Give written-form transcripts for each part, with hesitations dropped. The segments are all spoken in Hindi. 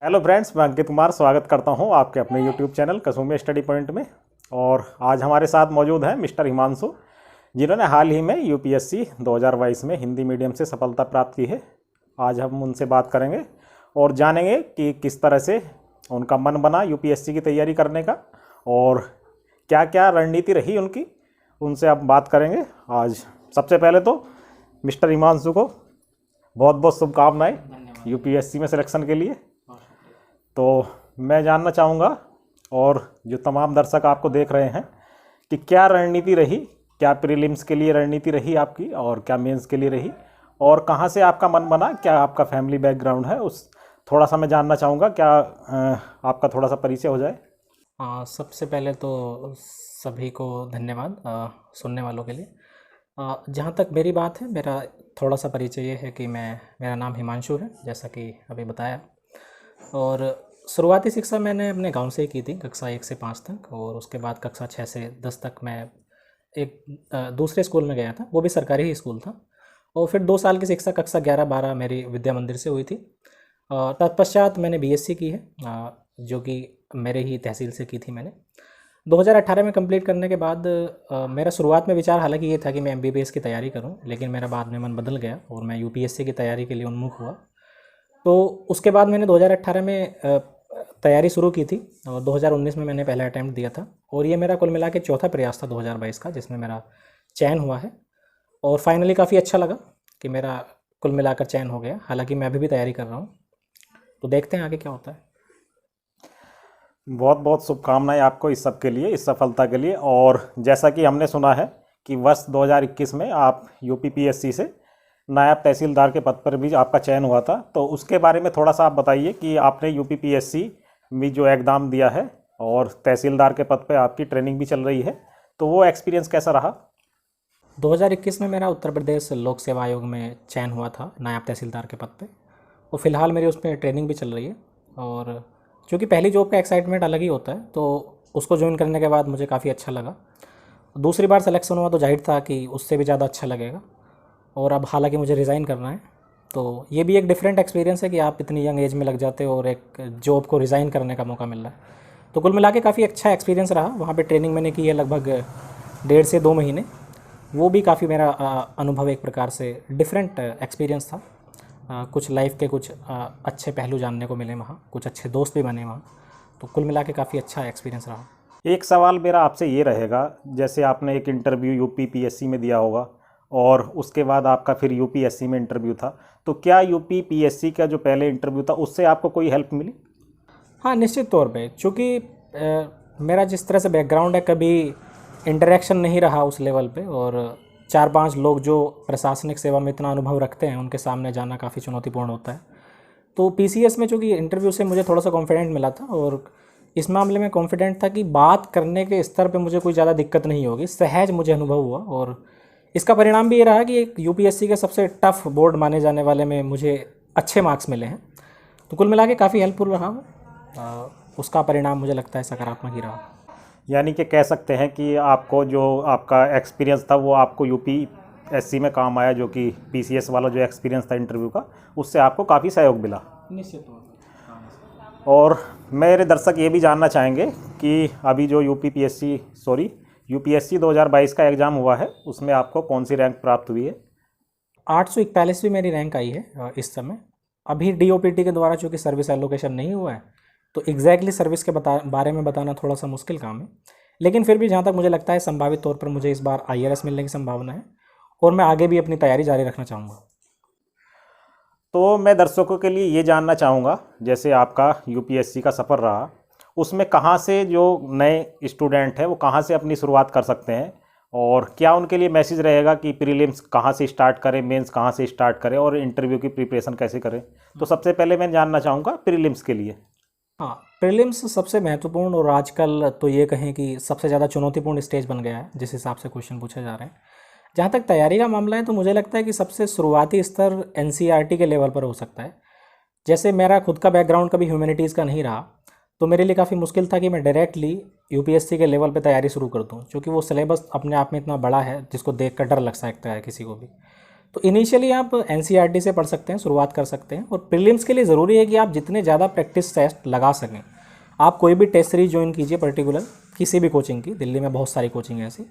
हेलो फ्रेंड्स, मैं अंकित कुमार स्वागत करता हूं आपके अपने यूट्यूब चैनल कसुमे स्टडी पॉइंट में। और आज हमारे साथ मौजूद हैं मिस्टर हिमांशु, जिन्होंने हाल ही में यूपीएससी 2022 में हिंदी मीडियम से सफलता प्राप्त की है। आज हम उनसे बात करेंगे और जानेंगे कि किस तरह से उनका मन बना यूपीएससी की तैयारी करने का और क्या क्या रणनीति रही उनकी, उनसे अब बात करेंगे। आज सबसे पहले तो मिस्टर हिमांशु को बहुत बहुत शुभकामनाएँ यूपीएससी में सिलेक्शन के लिए। तो मैं जानना चाहूँगा और जो तमाम दर्शक आपको देख रहे हैं कि क्या रणनीति रही, क्या प्रीलिम्स के लिए रणनीति रही आपकी और क्या मेंस के लिए रही, और कहाँ से आपका मन बना, क्या आपका फैमिली बैकग्राउंड है, उस थोड़ा सा मैं जानना चाहूँगा। क्या आपका थोड़ा सा परिचय हो जाए। सबसे पहले तो सभी को धन्यवाद सुनने वालों के लिए। जहाँ तक मेरी बात है, मेरा थोड़ा सा परिचय ये है कि मेरा नाम हिमांशु है, जैसा कि अभी बताया। और शुरुआती शिक्षा मैंने अपने गांव से ही की थी, कक्षा 1 से 5 तक, और उसके बाद कक्षा 6 से 10 तक मैं एक दूसरे स्कूल में गया था, वो भी सरकारी ही स्कूल था। और फिर 2 साल की शिक्षा कक्षा 11-12 मेरी विद्या मंदिर से हुई थी। तत्पश्चात मैंने बीएससी की है, जो कि मेरे ही तहसील से की थी मैंने। 2018 में कंप्लीट करने के बाद मेरा शुरुआत में विचार हालांकि ये था कि मैं एमबीबीएस की तैयारी करूं, लेकिन मेरा बाद में मन बदल गया और मैं यूपीएससी की तैयारी के लिए उन्मुख हुआ। तो उसके बाद मैंने 2018 में तैयारी शुरू की थी और 2019 में मैंने पहला अटैम्प्ट दिया था, और ये मेरा कुल मिला के चौथा प्रयास था 2022 का, जिसमें मेरा चयन हुआ है। और फाइनली काफ़ी अच्छा लगा कि मेरा कुल मिलाकर चयन हो गया। हालांकि मैं अभी भी तैयारी कर रहा हूँ, तो देखते हैं आगे क्या होता है। बहुत बहुत शुभकामनाएं आपको इस सब के लिए, इस सफलता के लिए। और जैसा कि हमने सुना है कि वर्ष 2021 में आप यूपीपीएससी से नायब तहसीलदार के पद पर भी आपका चयन हुआ था, तो उसके बारे में थोड़ा सा आप बताइए कि आपने यूपीपीएससी में जो एग्ज़ाम दिया है और तहसीलदार के पद पर आपकी ट्रेनिंग भी चल रही है, तो वो एक्सपीरियंस कैसा रहा। 2021 में मेरा उत्तर प्रदेश लोक सेवा आयोग में चयन हुआ था नायब तहसीलदार के पद पे, और फिलहाल मेरी उसमें ट्रेनिंग भी चल रही है। और चूँकि पहली जॉब का एक्साइटमेंट अलग ही होता है, तो उसको ज्वाइन करने के बाद मुझे काफ़ी अच्छा लगा। दूसरी बार सिलेक्शन हुआ तो जाहिर था कि उससे भी ज़्यादा अच्छा लगेगा। और अब हालांकि मुझे रिज़ाइन करना है, तो ये भी एक डिफरेंट एक्सपीरियंस है कि आप इतनी यंग एज में लग जाते हो और एक जॉब को रिज़ाइन करने का मौका मिल रहा है। तो कुल मिला के काफ़ी अच्छा एक्सपीरियंस रहा। वहाँ पे ट्रेनिंग मैंने की है लगभग 1.5 से 2 महीने। वो भी काफ़ी मेरा अनुभव एक प्रकार से डिफरेंट एक्सपीरियंस था। कुछ लाइफ के कुछ अच्छे पहलू जानने को मिले वहाँ, कुछ अच्छे दोस्त भी बने वहाँ। तो कुल मिला के काफ़ी अच्छा एक्सपीरियंस रहा। एक सवाल मेरा आपसे ये रहेगा, जैसे आपने एक इंटरव्यू यूपीपीएससी में दिया होगा और उसके बाद आपका फिर यूपीएससी में इंटरव्यू था, तो क्या यूपीपीएससी का जो पहले इंटरव्यू था उससे आपको कोई हेल्प मिली। हाँ, निश्चित तौर पे, चूँकि मेरा जिस तरह से बैकग्राउंड है, कभी इंटरेक्शन नहीं रहा उस लेवल पे, और 4-5 लोग जो प्रशासनिक सेवा में इतना अनुभव रखते हैं उनके सामने जाना काफ़ी चुनौतीपूर्ण होता है। तो पीसीएस में चूँकि इंटरव्यू से मुझे थोड़ा सा कॉन्फिडेंट मिला था, और इस मामले में कॉन्फिडेंट था कि बात करने के स्तर पे मुझे कोई ज़्यादा दिक्कत नहीं होगी, सहज मुझे अनुभव हुआ। और इसका परिणाम भी ये रहा कि एक यूपीएससी के सबसे टफ बोर्ड माने जाने वाले में मुझे अच्छे मार्क्स मिले हैं। तो कुल मिला के काफ़ी हेल्पफुल रहा। उसका परिणाम मुझे लगता है सकारात्मक ही रहा। यानी कि कह सकते हैं कि आपको जो आपका एक्सपीरियंस था वो आपको यूपीएससी में काम आया, जो कि पीसीएस वाला जो एक्सपीरियंस था इंटरव्यू का, उससे आपको काफ़ी सहयोग मिला। निश्चित तौर पर। और मेरे दर्शक ये भी जानना चाहेंगे कि अभी जो यूपीएससी 2022 का एग्ज़ाम हुआ है उसमें आपको कौन सी रैंक प्राप्त हुई है। 841 भी मेरी रैंक आई है इस समय। अभी डीओपीटी के द्वारा चूँकि सर्विस एलोकेशन नहीं हुआ है, तो एग्जैक्टली सर्विस के बारे में बताना थोड़ा सा मुश्किल काम है। लेकिन फिर भी जहाँ तक मुझे लगता है, संभावित तौर पर मुझे इस बार आईआरएस मिलने की संभावना है, और मैं आगे भी अपनी तैयारी जारी रखना चाहूँगा। तो मैं दर्शकों के लिए ये जानना चाहूँगा, जैसे आपका यूपीएससी का सफ़र रहा, उसमें कहाँ से जो नए स्टूडेंट हैं वो कहाँ से अपनी शुरुआत कर सकते हैं, और क्या उनके लिए मैसेज रहेगा कि प्रीलिम्स कहाँ से स्टार्ट करें, मेंस कहाँ से स्टार्ट करें, और इंटरव्यू की प्रिपरेशन कैसे करें। तो सबसे पहले मैं जानना चाहूँगा प्रीलिम्स के लिए। हाँ, प्रीलिम्स सबसे महत्वपूर्ण और आजकल तो ये कहें कि सबसे ज़्यादा चुनौतीपूर्ण स्टेज बन गया है, जिस हिसाब से क्वेश्चन पूछे जा रहे हैं। जहाँ तक तैयारी का मामला है, तो मुझे लगता है कि सबसे शुरुआती स्तर एनसीईआरटी के लेवल पर हो सकता है। जैसे मेरा खुद का बैकग्राउंड कभी ह्यूमैनिटीज़ का नहीं रहा, तो मेरे लिए काफ़ी मुश्किल था कि मैं डायरेक्टली यूपीएससी के लेवल पे तैयारी शुरू कर दूँ, क्योंकि वो सिलेबस अपने आप में इतना बड़ा है जिसको देख कर डर लग सकता है किसी को भी। तो इनिशियली आप एनसीईआरटी से पढ़ सकते हैं, शुरुआत कर सकते हैं। और प्रीलिम्स के लिए ज़रूरी है कि आप जितने ज़्यादा प्रैक्टिस टेस्ट लगा सकें। आप कोई भी टेस्ट सीरीज ज्वाइन कीजिए पर्टिकुलर किसी भी कोचिंग की, दिल्ली में बहुत सारी कोचिंग है ऐसी,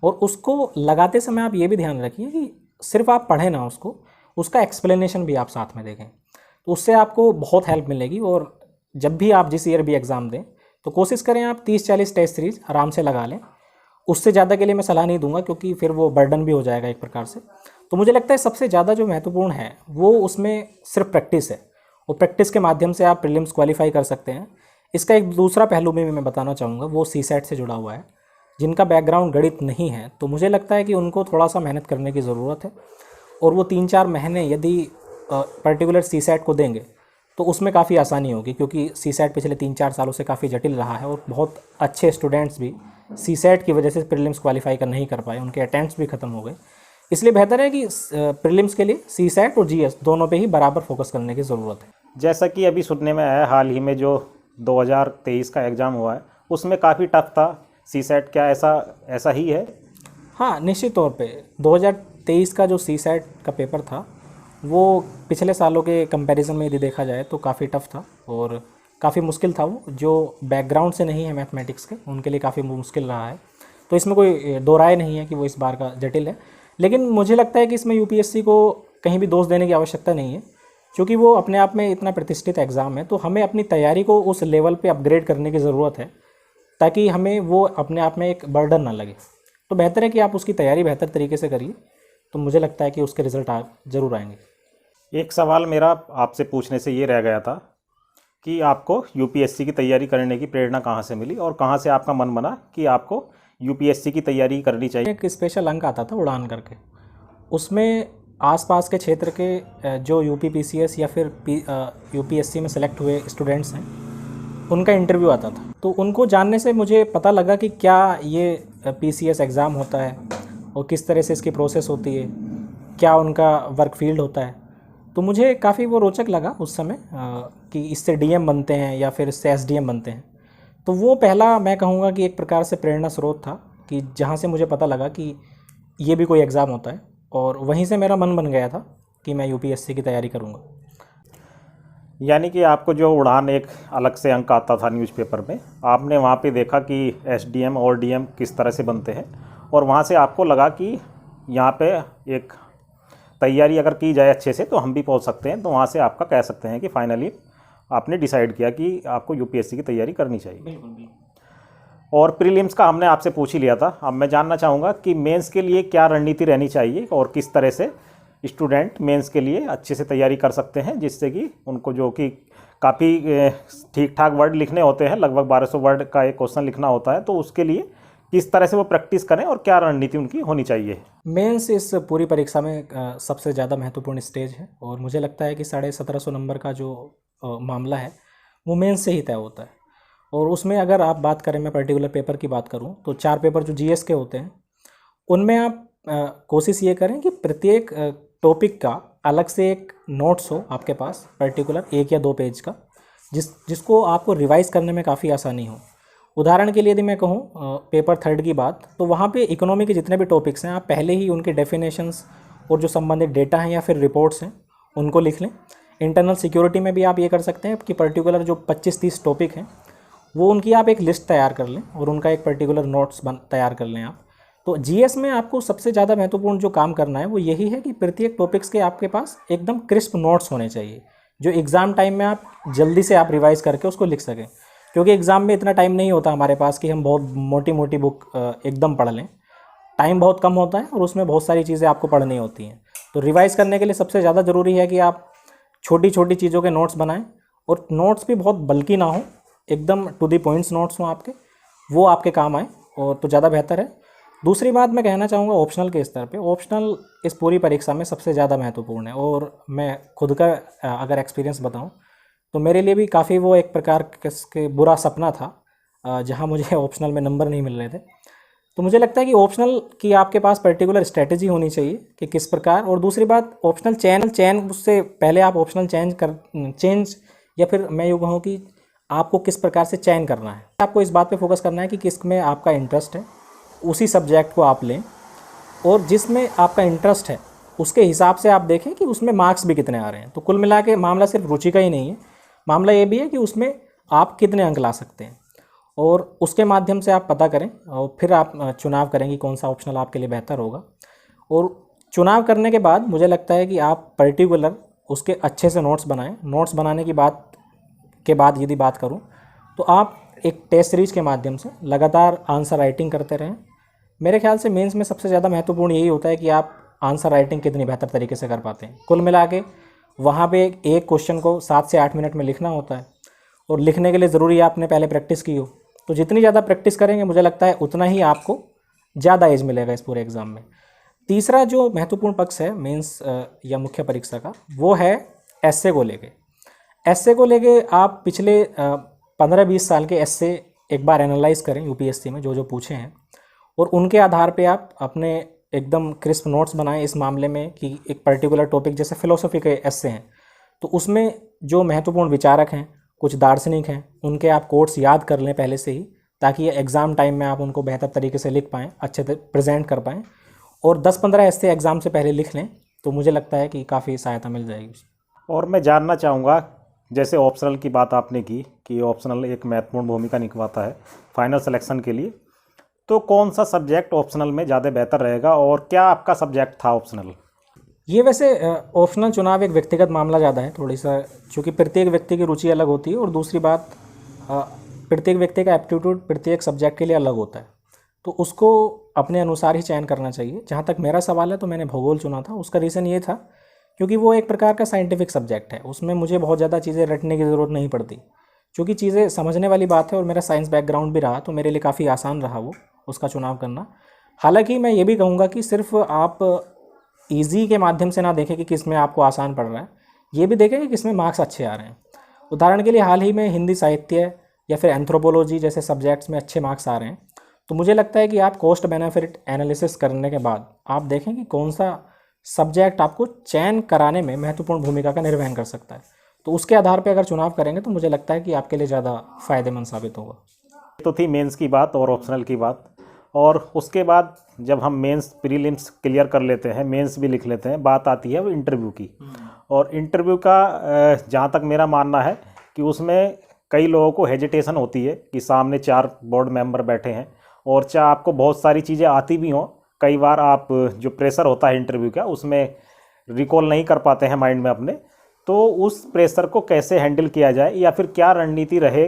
और उसको लगाते समय आप ये भी ध्यान रखिए कि सिर्फ आप पढ़ें ना उसको, उसका एक्सप्लेनेशन भी आप साथ में देखें। तो उससे आपको बहुत हेल्प मिलेगी। और जब भी आप जिस ईयर भी एग्ज़ाम दें तो कोशिश करें आप 30-40 टेस्ट सीरीज आराम से लगा लें। उससे ज़्यादा के लिए मैं सलाह नहीं दूंगा, क्योंकि फिर वो बर्डन भी हो जाएगा एक प्रकार से। तो मुझे लगता है सबसे ज़्यादा जो महत्वपूर्ण है वो उसमें सिर्फ प्रैक्टिस है, और प्रैक्टिस के माध्यम से आप प्रीलिम्स क्वालिफाई कर सकते हैं। इसका एक दूसरा पहलू भी मैं बताना चाहूँगा, वो सीसेट से जुड़ा हुआ है। जिनका बैकग्राउंड गणित नहीं है तो मुझे लगता है कि उनको थोड़ा सा मेहनत करने की ज़रूरत है, और वो 3-4 महीने यदि पर्टिकुलर सीसेट को देंगे तो उसमें काफ़ी आसानी होगी, क्योंकि सीसेट पिछले 3-4 सालों से काफ़ी जटिल रहा है, और बहुत अच्छे स्टूडेंट्स भी सीसेट की वजह से प्रीलिम्स क्वालिफाई कर नहीं कर पाए, उनके अटेम्प्ट्स भी ख़त्म हो गए। इसलिए बेहतर है कि प्रीलिम्स के लिए सीसेट और जीएस दोनों पे ही बराबर फोकस करने की ज़रूरत है। जैसा कि अभी सुनने में आया, हाल ही में जो 2023 का एग्ज़ाम हुआ है उसमें काफ़ी टफ था सीसेट, क्या ऐसा ही है? हाँ, निश्चित तौर पे 2023 का जो सीसेट का पेपर था वो पिछले सालों के कंपैरिजन में यदि देखा जाए तो काफ़ी टफ था और काफ़ी मुश्किल था। वो जो बैकग्राउंड से नहीं है मैथमेटिक्स के, उनके लिए काफ़ी मुश्किल रहा है। तो इसमें कोई दो राय नहीं है कि वो इस बार का जटिल है, लेकिन मुझे लगता है कि इसमें यूपीएससी को कहीं भी दोष देने की आवश्यकता नहीं है, क्योंकि वो अपने आप में इतना प्रतिष्ठित एग्ज़ाम है। तो हमें अपनी तैयारी को उस लेवल पे अपग्रेड करने की ज़रूरत है, ताकि हमें वो अपने आप में एक बर्डन ना लगे। तो बेहतर है कि आप उसकी तैयारी बेहतर तरीके से करिए, तो मुझे लगता है कि उसके रिज़ल्ट ज़रूर आएंगे। एक सवाल मेरा आपसे पूछने से ये रह गया था कि आपको यूपीएससी की तैयारी करने की प्रेरणा कहाँ से मिली, और कहाँ से आपका मन बना कि आपको यूपीएससी की तैयारी करनी चाहिए? एक स्पेशल अंक आता था उड़ान करके, उसमें आसपास के क्षेत्र के जो यूपीपीसीएस या फिर यूपीएससी में सेलेक्ट हुए स्टूडेंट्स हैं उनका इंटरव्यू आता था। तो उनको जानने से मुझे पता लगा कि क्या ये पीसीएस एग्ज़ाम होता है और किस तरह से इसकी प्रोसेस होती है, क्या उनका वर्क फील्ड होता है। तो मुझे काफ़ी वो रोचक लगा उस समय कि इससे डीएम बनते हैं या फिर इससे एसडीएम बनते हैं। तो वो पहला मैं कहूँगा कि एक प्रकार से प्रेरणा स्रोत था, कि जहाँ से मुझे पता लगा कि ये भी कोई एग्ज़ाम होता है, और वहीं से मेरा मन बन गया था कि मैं यूपीएससी की तैयारी करूँगा। यानी कि आपको जो उड़ान एक अलग से अंक आता था न्यूज़पेपर में, आपने वहाँ पे देखा कि एसडीएम और डीएम किस तरह से बनते हैं, और वहाँ से आपको लगा कि यहाँ पे एक तैयारी अगर की जाए अच्छे से तो हम भी पहुँच सकते हैं। तो वहाँ से आपका कह सकते हैं कि फाइनली आपने डिसाइड किया कि आपको यूपीएससी की तैयारी करनी चाहिए। बिल्कुल। और प्रीलिम्स का हमने आपसे पूछ ही लिया था। अब मैं जानना चाहूँगा कि मेंस के लिए क्या रणनीति रहनी चाहिए, और किस तरह से स्टूडेंट मेंस के लिए अच्छे से तैयारी कर सकते हैं, जिससे कि उनको जो कि काफ़ी ठीक ठाक वर्ड लिखने होते हैं, लगभग 1200 वर्ड का एक क्वेश्चन लिखना होता है, तो उसके लिए किस तरह से वो प्रैक्टिस करें और क्या रणनीति उनकी होनी चाहिए? मेंस इस पूरी परीक्षा में सबसे ज़्यादा महत्वपूर्ण स्टेज है, और मुझे लगता है कि 1750 नंबर का जो मामला है वो मेंस से ही तय होता है। और उसमें अगर आप बात करें, मैं पर्टिकुलर पेपर की बात करूं, तो 4 पेपर जो जीएस के होते हैं उनमें आप कोशिश ये करें कि प्रत्येक टॉपिक का अलग से एक नोट्स हो आपके पास, पर्टिकुलर 1 या 2 पेज का, जिसको आपको रिवाइज़ करने में काफ़ी आसानी हो। उदाहरण के लिए यदि मैं कहूँ पेपर 3 की बात, तो वहाँ पे इकोनॉमी के जितने भी टॉपिक्स हैं आप पहले ही उनके डेफिनेशंस और जो संबंधित डेटा हैं या फिर रिपोर्ट्स हैं उनको लिख लें। इंटरनल सिक्योरिटी में भी आप ये कर सकते हैं कि पर्टिकुलर जो 25-30 टॉपिक हैं वो उनकी आप एक लिस्ट तैयार कर लें और उनका एक पर्टिकुलर नोट्स तैयार कर लें आप। तो जीएस में आपको सबसे ज़्यादा महत्वपूर्ण जो काम करना है वो यही है कि प्रत्येक टॉपिक्स के आपके पास एकदम क्रिस्प नोट्स होने चाहिए, जो एग्ज़ाम टाइम में आप जल्दी से आप रिवाइज़ करके उसको लिख सकें। क्योंकि एग्ज़ाम में इतना टाइम नहीं होता हमारे पास कि हम बहुत मोटी मोटी बुक एकदम पढ़ लें। टाइम बहुत कम होता है और उसमें बहुत सारी चीज़ें आपको पढ़नी होती हैं। तो रिवाइज़ करने के लिए सबसे ज़्यादा ज़रूरी है कि आप छोटी छोटी चीज़ों के नोट्स बनाएं, और नोट्स भी बहुत बल्कि ना हो, एकदम टू दी पॉइंट्स नोट्स हों आपके, वो आपके काम आए और तो ज़्यादा बेहतर है। दूसरी बात मैं कहना चाहूँगा ऑप्शनल के स्तर पे, ऑप्शनल इस पूरी परीक्षा में सबसे ज़्यादा महत्वपूर्ण है। और मैं खुद का अगर एक्सपीरियंस बताऊँ तो मेरे लिए भी काफ़ी वो एक प्रकार के बुरा सपना था जहाँ मुझे ऑप्शनल में नंबर नहीं मिल रहे थे। तो मुझे लगता है कि ऑप्शनल की आपके पास पर्टिकुलर स्ट्रेटजी होनी चाहिए कि किस प्रकार। और दूसरी बात, ऑप्शनल चैन उससे पहले आप ऑप्शनल चेंज या फिर मैं यूँ कहूँ कि आपको किस प्रकार से चयन करना है। आपको इस बात पे फोकस करना है कि किस में आपका इंटरेस्ट है, उसी सब्जेक्ट को आप लें, और जिसमें आपका इंटरेस्ट है उसके हिसाब से आप देखें कि उसमें मार्क्स भी कितने आ रहे हैं। तो कुल मिला के मामला सिर्फ रुचि का ही नहीं है, मामला ये भी है कि उसमें आप कितने अंक ला सकते हैं, और उसके माध्यम से आप पता करें और फिर आप चुनाव करें कि कौन सा ऑप्शनल आपके लिए बेहतर होगा। और चुनाव करने के बाद मुझे लगता है कि आप पर्टिकुलर उसके अच्छे से नोट्स बनाएं। नोट्स बनाने की बात के बाद यदि बात करूं तो आप एक टेस्ट सीरीज के माध्यम से लगातार आंसर राइटिंग करते रहें। मेरे ख्याल से मेंस में सबसे ज़्यादा महत्वपूर्ण यही होता है कि आप आंसर राइटिंग कितनी बेहतर तरीके से कर पाते हैं। कुल मिला के वहाँ पर एक क्वेश्चन को 7 से 8 मिनट में लिखना होता है, और लिखने के लिए ज़रूरी है आपने पहले प्रैक्टिस की हो। तो जितनी ज़्यादा प्रैक्टिस करेंगे मुझे लगता है उतना ही आपको ज़्यादा एज मिलेगा इस पूरे एग्ज़ाम में। तीसरा जो महत्वपूर्ण पक्ष है मेंस या मुख्य परीक्षा का, वो है एस्से को लेके। एस्से को लेके आप पिछले 15-20 साल के एस्से एक बार एनालाइज करें यूपीएससी में, जो जो पूछे हैं, और उनके आधार पे आप अपने एकदम क्रिस्प नोट्स बनाएं इस मामले में कि एक पर्टिकुलर टॉपिक जैसे फिलोसफी के एस्से हैं तो उसमें जो महत्वपूर्ण विचारक हैं, कुछ दार्शनिक हैं, उनके आप कोट्स याद कर लें पहले से ही, ताकि एग्ज़ाम टाइम में आप उनको बेहतर तरीके से लिख पाएँ, अच्छे से प्रेजेंट कर पाएँ। और 10-15 ऐसे एग्ज़ाम से पहले लिख लें तो मुझे लगता है कि काफ़ी सहायता मिल जाएगी। और मैं जानना चाहूँगा, जैसे ऑप्शनल की बात आपने की कि ऑप्शनल एक महत्वपूर्ण भूमिका निभाता है फाइनल सिलेक्शन के लिए, तो कौन सा सब्जेक्ट ऑप्शनल में ज़्यादा बेहतर रहेगा और क्या आपका सब्जेक्ट था ऑप्शनल? ये वैसे ऑप्शनल चुनाव एक व्यक्तिगत मामला ज़्यादा है थोड़ी सा, क्योंकि प्रत्येक व्यक्ति की रुचि अलग होती है, और दूसरी बात प्रत्येक व्यक्ति का एप्टीट्यूड प्रत्येक सब्जेक्ट के लिए अलग होता है, तो उसको अपने अनुसार ही चयन करना चाहिए। जहाँ तक मेरा सवाल है तो मैंने भूगोल चुना था। उसका रीज़न ये था क्योंकि वो एक प्रकार का साइंटिफिक सब्जेक्ट है, उसमें मुझे बहुत ज़्यादा चीज़ें रटने की ज़रूरत नहीं पड़ती, क्योंकि चीज़ें समझने वाली बात है, और मेरा साइंस बैकग्राउंड भी रहा तो मेरे लिए काफ़ी आसान रहा वो उसका चुनाव करना। हालांकि मैं ये भी कहूँगा कि सिर्फ आप ईजी के माध्यम से ना देखें कि किस में आपको आसान पड़ रहा है, ये भी देखें कि किस में मार्क्स अच्छे आ रहे हैं। उदाहरण के लिए हाल ही में हिंदी साहित्य या फिर एंथ्रोपोलॉजी जैसे सब्जेक्ट्स में अच्छे मार्क्स आ रहे हैं, तो मुझे लगता है कि आप कॉस्ट बेनिफिट एनालिसिस करने के बाद आप देखें कि कौन सा सब्जेक्ट आपको चयन कराने में महत्वपूर्ण भूमिका का निर्वहन कर सकता है, तो उसके आधार पर अगर चुनाव करेंगे तो मुझे लगता है कि आपके लिए ज़्यादा फ़ायदेमंद साबित होगा। तो थी मेंस की बात और ऑप्शनल की बात, और उसके बाद जब हम मेंस प्रीलिम्स क्लियर कर लेते हैं, मेंस भी लिख लेते हैं, बात आती है वो इंटरव्यू की। और इंटरव्यू का जहाँ तक मेरा मानना है कि उसमें कई लोगों को हेजिटेशन होती है कि सामने 4 बोर्ड मेंबर बैठे हैं, और चाहे आपको बहुत सारी चीज़ें आती भी हों, कई बार आप जो प्रेशर होता है इंटरव्यू का उसमें रिकॉल नहीं कर पाते हैं माइंड में अपने, तो उस प्रेशर को कैसे हैंडल किया जाए, या फिर क्या रणनीति रहे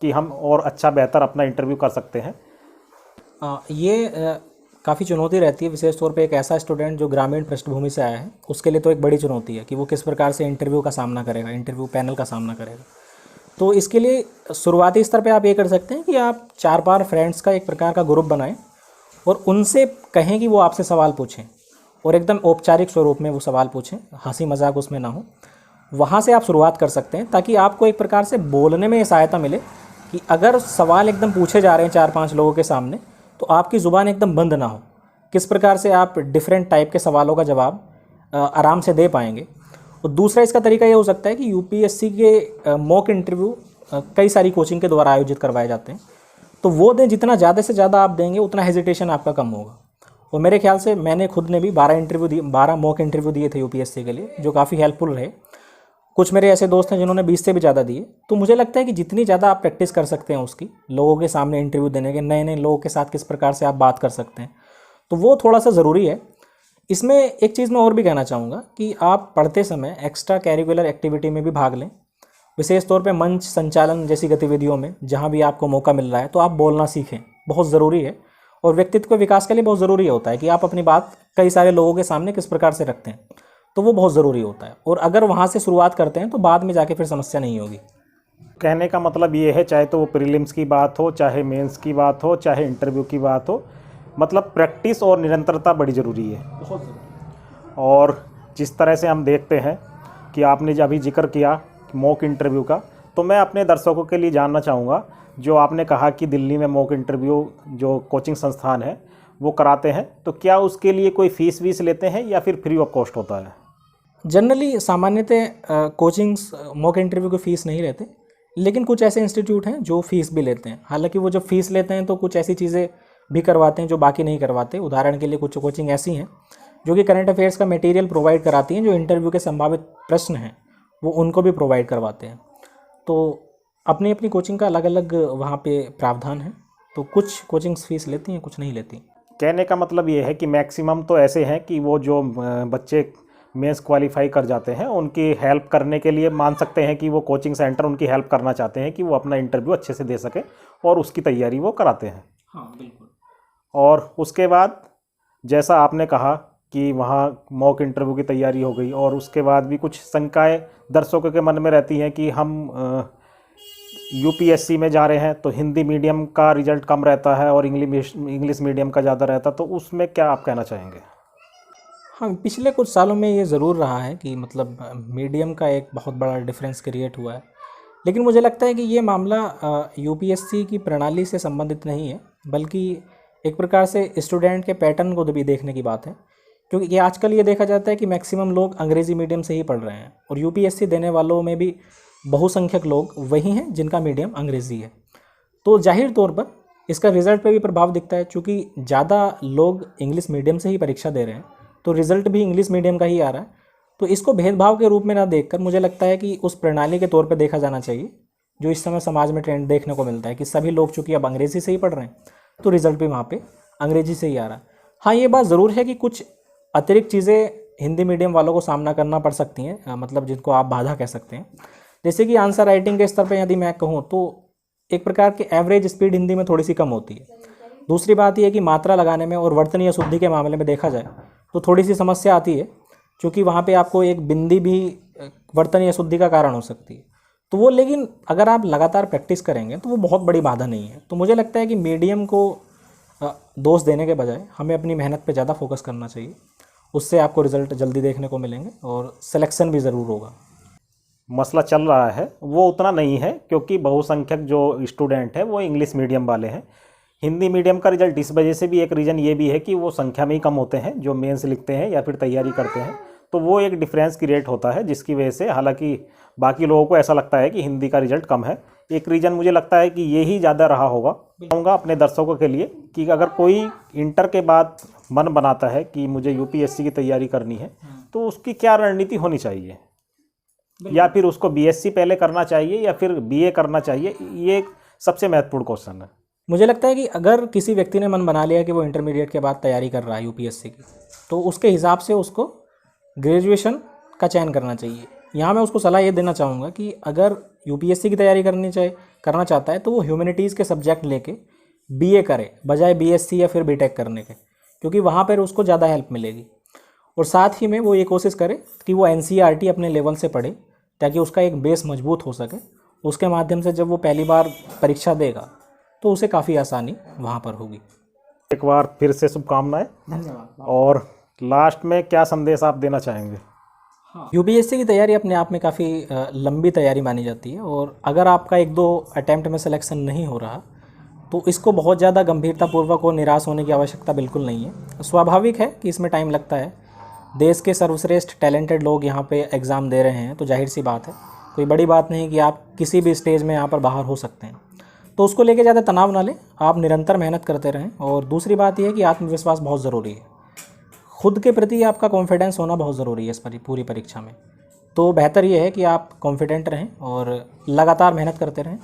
कि हम और अच्छा बेहतर अपना इंटरव्यू कर सकते हैं? ये काफ़ी चुनौती रहती है, विशेष तौर पे एक ऐसा स्टूडेंट जो ग्रामीण पृष्ठभूमि से आया है, उसके लिए तो एक बड़ी चुनौती है कि वो किस प्रकार से इंटरव्यू का सामना करेगा, इंटरव्यू पैनल का सामना करेगा। तो इसके लिए शुरुआती स्तर पे आप ये कर सकते हैं कि आप 4-5 फ्रेंड्स का एक प्रकार का ग्रुप बनाएं और उनसे कहें कि वो आपसे सवाल पूछें, और एकदम औपचारिक स्वरूप में वो सवाल पूछें, हंसी मजाक उसमें ना हो। वहाँ से आप शुरुआत कर सकते हैं ताकि आपको एक प्रकार से बोलने में ये सहायता मिले कि अगर सवाल एकदम पूछे जा रहे हैं 4-5 लोगों के सामने, तो आपकी ज़ुबान एकदम बंद ना हो, किस प्रकार से आप डिफरेंट टाइप के सवालों का जवाब आराम से दे पाएंगे। और दूसरा इसका तरीका ये हो सकता है कि यूपीएससी के मॉक इंटरव्यू कई सारी कोचिंग के द्वारा आयोजित करवाए जाते हैं, तो वो दें, जितना ज़्यादा से ज़्यादा आप देंगे उतना हेजिटेशन आपका कम होगा। और मेरे ख्याल से मैंने खुद ने भी 12 मॉक इंटरव्यू दिए थे यूपीएससी के लिए, जो काफ़ी हेल्पफुल रहे। कुछ मेरे ऐसे दोस्त हैं जिन्होंने 20 से भी ज़्यादा दिए। तो मुझे लगता है कि जितनी ज़्यादा आप प्रैक्टिस कर सकते हैं उसकी, लोगों के सामने इंटरव्यू देने के, नए नए लोगों के साथ किस प्रकार से आप बात कर सकते हैं, तो वो थोड़ा सा ज़रूरी है। इसमें एक चीज़ मैं और भी कहना चाहूँगा कि आप पढ़ते समय एक्स्ट्रा कैरिकुलर एक्टिविटी में भी भाग लें, विशेष तौर पे मंच संचालन जैसी गतिविधियों में जहाँ भी आपको मौका मिल रहा है, तो आप बोलना सीखें, बहुत ज़रूरी है। और व्यक्तित्व के विकास के लिए बहुत ज़रूरी होता है कि आप अपनी बात कई सारे लोगों के सामने किस प्रकार से रखते हैं, तो वो बहुत ज़रूरी होता है। और अगर वहाँ से शुरुआत करते हैं तो बाद में जाके फिर समस्या नहीं होगी। कहने का मतलब ये है, चाहे तो वो प्रीलिम्स की बात हो, चाहे मेंस की बात हो, चाहे इंटरव्यू की बात हो, मतलब प्रैक्टिस और निरंतरता बड़ी ज़रूरी है। बहुत ज़रूरी। और जिस तरह से हम देखते हैं कि आपने जो अभी जिक्र किया मॉक इंटरव्यू का, तो मैं अपने दर्शकों के लिए जानना चाहूँगा, जो आपने कहा कि दिल्ली में मॉक इंटरव्यू जो कोचिंग संस्थान है वो कराते हैं, तो क्या उसके लिए कोई फ़ीस वीस लेते हैं या फिर फ्री ऑफ कॉस्ट होता है? जनरली सामान्यतः कोचिंग्स मॉक इंटरव्यू की फ़ीस नहीं लेते, लेकिन कुछ ऐसे इंस्टीट्यूट हैं जो फ़ीस भी लेते हैं। हालांकि वो जब फ़ीस लेते हैं तो कुछ ऐसी चीज़ें भी करवाते हैं जो बाकी नहीं करवाते। उदाहरण के लिए कुछ कोचिंग ऐसी हैं जो कि करंट अफेयर्स का मटेरियल प्रोवाइड कराती हैं, जो इंटरव्यू के संभावित प्रश्न हैं वो उनको भी प्रोवाइड करवाते हैं। तो अपनी अपनी कोचिंग का अलग अलग वहाँ पे प्रावधान है, तो कुछ कोचिंग्स फीस लेती हैं, कुछ नहीं लेती। कहने का मतलब ये है कि मैक्सिमम तो ऐसे हैं कि वो जो बच्चे मेंस क्वालिफाई कर जाते हैं उनकी हेल्प करने के लिए मान सकते हैं कि वो कोचिंग सेंटर उनकी हेल्प करना चाहते हैं कि वो अपना इंटरव्यू अच्छे से दे सके, और उसकी तैयारी वो कराते हैं। हाँ बिल्कुल। और उसके बाद जैसा आपने कहा कि वहाँ मॉक इंटरव्यू की तैयारी हो गई, और उसके बाद भी कुछ शंकाएं दर्शकों के मन में रहती हैं कि हम यूपीएससी में जा रहे हैं तो हिंदी मीडियम का रिजल्ट कम रहता है और इंग्लिश मीडियम का ज़्यादा रहता है, तो उसमें क्या आप कहना चाहेंगे? हाँ, पिछले कुछ सालों में ये ज़रूर रहा है कि मतलब मीडियम का एक बहुत बड़ा डिफरेंस क्रिएट हुआ है, लेकिन मुझे लगता है कि ये मामला यूपीएससी की प्रणाली से संबंधित नहीं है, बल्कि एक प्रकार से स्टूडेंट के पैटर्न को भी देखने की बात है। क्योंकि ये आजकल ये देखा जाता है कि मैक्सिमम लोग अंग्रेज़ी मीडियम से ही पढ़ रहे हैं, और यूपीएससी देने वालों में भी बहुसंख्यक लोग वही हैं जिनका मीडियम अंग्रेज़ी है। तो जाहिर तौर पर इसका रिज़ल्ट पे भी प्रभाव दिखता है, चूँकि ज़्यादा लोग इंग्लिश मीडियम से ही परीक्षा दे रहे हैं तो रिज़ल्ट भी इंग्लिश मीडियम का ही आ रहा है। तो इसको भेदभाव के रूप में ना देखकर मुझे लगता है कि उस प्रणाली के तौर पे देखा जाना चाहिए जो इस समय समाज में ट्रेंड देखने को मिलता है कि सभी लोग चूँकि अब अंग्रेज़ी से ही पढ़ रहे हैं तो रिज़ल्ट भी वहाँ पे अंग्रेज़ी से ही आ रहा है। हाँ, ये बात ज़रूर है कि कुछ अतिरिक्त चीज़ें हिंदी मीडियम वालों को सामना करना पड़ सकती हैं, मतलब जिनको आप बाधा कह सकते हैं। जैसे कि आंसर राइटिंग के स्तर पर यदि मैं कहूँ तो एक प्रकार की एवरेज स्पीड हिंदी में थोड़ी सी कम होती है। दूसरी बात यह है कि मात्रा लगाने में और वर्तनीय शुद्धि के मामले में देखा जाए तो थोड़ी सी समस्या आती है, क्योंकि वहाँ पे आपको एक बिंदी भी वर्तनीय शुद्धि का कारण हो सकती है। तो वो, लेकिन अगर आप लगातार प्रैक्टिस करेंगे तो वो बहुत बड़ी बाधा नहीं है। तो मुझे लगता है कि मीडियम को दोष देने के बजाय हमें अपनी मेहनत पे ज़्यादा फोकस करना चाहिए, उससे आपको रिज़ल्ट जल्दी देखने को मिलेंगे और सिलेक्शन भी ज़रूर होगा। मसला चल रहा है वो उतना नहीं है, क्योंकि बहुसंख्यक जो स्टूडेंट हैं वो इंग्लिश मीडियम वाले हैं। हिंदी मीडियम का रिजल्ट इस वजह से भी एक रीज़न ये भी है कि वो संख्या में ही कम होते हैं जो मेंस लिखते हैं या फिर तैयारी करते हैं, तो वो एक डिफरेंस क्रिएट होता है जिसकी वजह से हालांकि बाकी लोगों को ऐसा लगता है कि हिंदी का रिजल्ट कम है। एक रीज़न मुझे लगता है कि ये ही ज़्यादा रहा होगा। कहूँगा अपने दर्शकों के लिए कि अगर कोई इंटर के बाद मन बनाता है कि मुझे यूपीएससी की तैयारी करनी है तो उसकी क्या रणनीति होनी चाहिए, या फिर उसको बीएससी पहले करना चाहिए या फिर बीए करना चाहिए, ये सबसे महत्वपूर्ण क्वेश्चन है। मुझे लगता है कि अगर किसी व्यक्ति ने मन बना लिया कि वो इंटरमीडिएट के बाद तैयारी कर रहा है यूपीएससी की, तो उसके हिसाब से उसको ग्रेजुएशन का चयन करना चाहिए। यहाँ मैं उसको सलाह ये देना चाहूँगा कि अगर यूपीएससी की तैयारी करना चाहता है तो वो ह्यूमैनिटीज़ के सब्जेक्ट लेके बीए करे बजाय बीएससी या फिर बीटेक करने के, क्योंकि वहाँ पर उसको ज़्यादा हेल्प मिलेगी। और साथ ही में वो ये कोशिश करे कि वो एनसीईआरटी अपने लेवल से पढ़े ताकि उसका एक बेस मजबूत हो सके। उसके माध्यम से जब वो पहली बार परीक्षा देगा तो उसे काफ़ी आसानी वहाँ पर होगी। एक बार फिर से शुभकामनाएं। धन्यवाद। और लास्ट में क्या संदेश आप देना चाहेंगे? हाँ, यूपीएससी की तैयारी अपने आप में काफ़ी लंबी तैयारी मानी जाती है, और अगर आपका 1-2 अटैम्प्ट में सिलेक्शन नहीं हो रहा तो इसको बहुत ज़्यादा गंभीरतापूर्वक और निराश होने की आवश्यकता बिल्कुल नहीं है। स्वाभाविक है कि इसमें टाइम लगता है। देश के सर्वश्रेष्ठ टैलेंटेड लोग यहाँ पे एग्ज़ाम दे रहे हैं, तो जाहिर सी बात है, कोई बड़ी बात नहीं कि आप किसी भी स्टेज में यहाँ पर बाहर हो सकते हैं। तो उसको लेके ज़्यादा तनाव ना लें, आप निरंतर मेहनत करते रहें। और दूसरी बात यह है कि आत्मविश्वास बहुत ज़रूरी है, खुद के प्रति आपका कॉन्फिडेंस होना बहुत ज़रूरी है इस पूरी परीक्षा में। तो बेहतर ये है कि आप कॉन्फिडेंट रहें और लगातार मेहनत करते रहें।